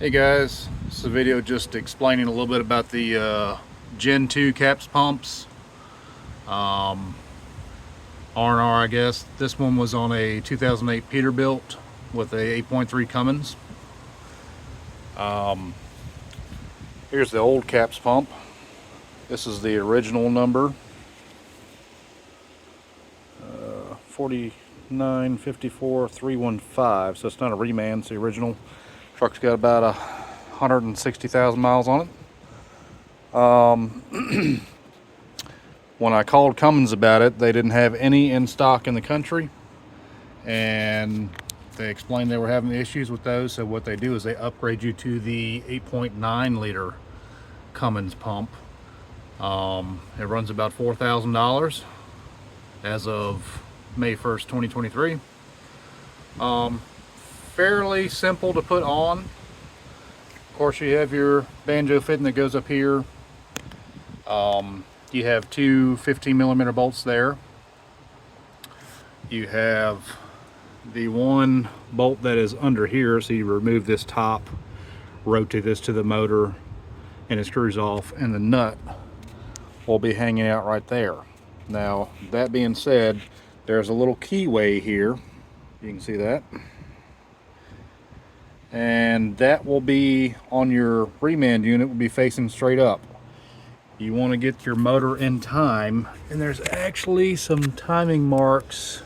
Hey guys, this is a video just explaining a little bit about the Gen 2 caps pumps. R&R, I guess. This one was on a 2008 Peterbilt with a 8.3 Cummins. Here's the old caps pump. This is the original number. 4954315, so it's not a reman, it's the original. Truck's got about 160,000 miles on it. When I called Cummins about it, they didn't have any in stock in the country, and they explained they were having issues with those. So what they do is they upgrade you to the 8.9 liter Cummins pump. It runs about $4,000 as of May 1st, 2023. Fairly simple to put on. Of course, you have your banjo fitting that goes up here. You have two 15mm bolts there. You have the one bolt that is under here, so you remove this top, rotate this to the motor, and it screws off, and the nut will be hanging out right there. Now, that being said, there's a little keyway here. You can see that. And that will be on your remand unit, will be facing straight up. You want to get your motor in time, and there's actually some timing marks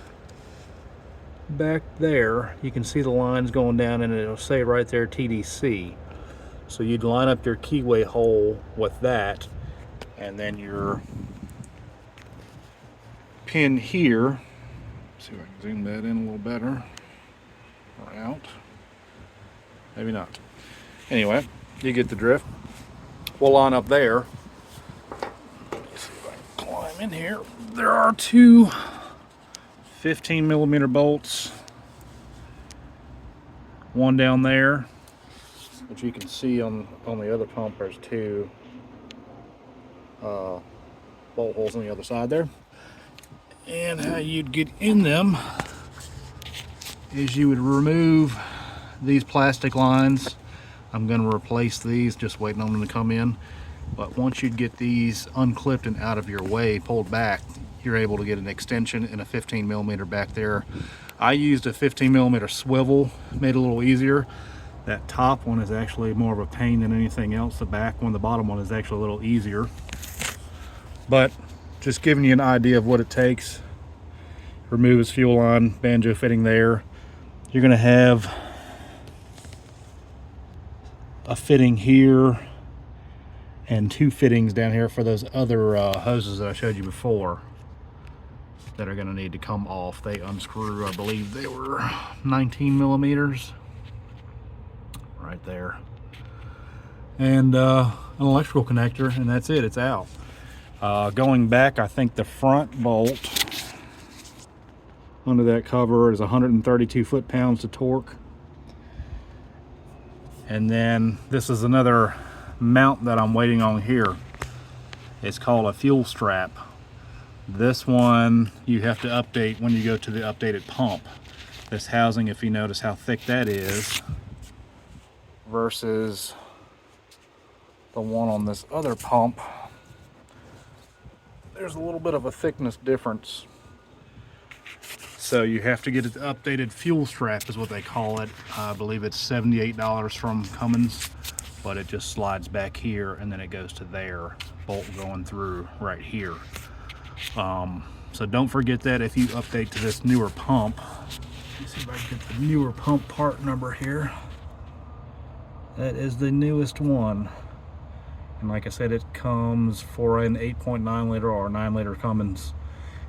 back there. You can see the lines going down, and it'll say right there TDC. So you'd line up your keyway hole with that, and then your pin here. See if I can zoom that in a little better, or out. Maybe not. Anyway, you get the drift. We'll line up there. Let's see if I can climb in here. There are two 15mm bolts. One down there, but you can see on the other pump there's two bolt holes on the other side there. And how you'd get in them is you would remove these plastic lines. I'm going to replace these, just waiting on them to come in. But once you get these unclipped and out of your way, pulled back, you're able to get an extension and a 15mm back there. I used a 15mm swivel, made it a little easier. That top one is actually more of a pain than anything else. The back one, the bottom one, is actually a little easier. But just giving you an idea of what it takes. Remove his fuel line, banjo fitting there. You're going to have a fitting here and two fittings down here for those other hoses that I showed you before that are going to need to come off. They unscrew, I believe they were 19mm right there, and an electrical connector, and that's it. It's out. Going back, I think the front bolt under that cover is 132 foot-pounds to torque. And then this is another mount that I'm waiting on here. It's called a fuel strap. This one you have to update when you go to the updated pump. This housing, if you notice how thick that is versus the one on this other pump, there's a little bit of a thickness difference. So you have to get an updated fuel strap, is what they call it. I believe it's $78 from Cummins, but it just slides back here and then it goes to there, bolt going through right here. So don't forget that if you update to this newer pump. Let's see if I can get the newer pump part number here. That is the newest one. And like I said, it comes for an 8.9 liter or 9 liter Cummins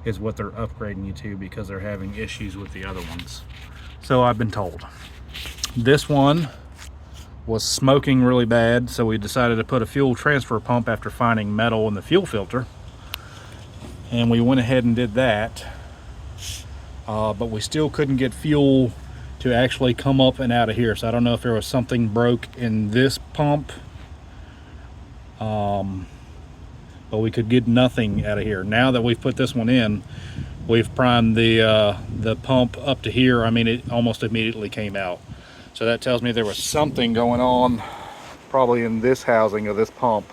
is what they're upgrading you to, because they're having issues with the other ones. So I've been told. This one was smoking really bad, so we decided to put a fuel transfer pump after finding metal in the fuel filter. And we went ahead and did that. But we still couldn't get fuel to actually come up and out of here. So I don't know if there was something broke in this pump. But we could get nothing out of here. Now that we've put this one in, we've primed the pump up to here. I mean, it almost immediately came out. So that tells me there was something going on probably in this housing of this pump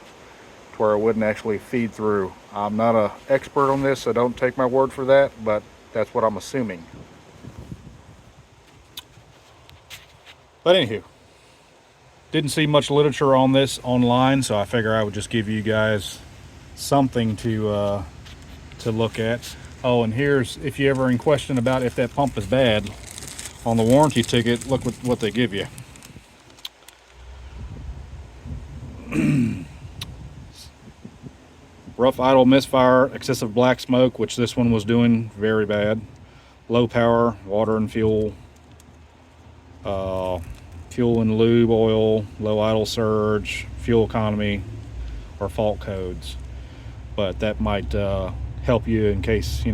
to where it wouldn't actually feed through. I'm not an expert on this, so don't take my word for that, but that's what I'm assuming. But anywho, didn't see much literature on this online, so I figure I would just give you guys something to look at. Oh, and here's, if you ever in question about if that pump is bad, on the warranty ticket, look what they give you. Rough idle misfire, excessive black smoke, which this one was doing very bad. Low power, water and fuel, fuel and lube oil, low idle surge, fuel economy, or fault codes. But that might help you in case you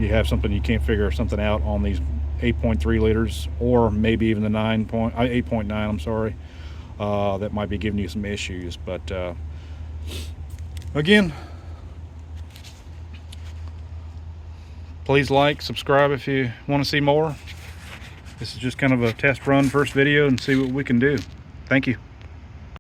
have something you can't figure something out on these 8.3 liters, or maybe even the 8.9. I'm sorry, that might be giving you some issues. But again, please like, subscribe if you want to see more. This is just kind of a test run, first video, and see what we can do. Thank you.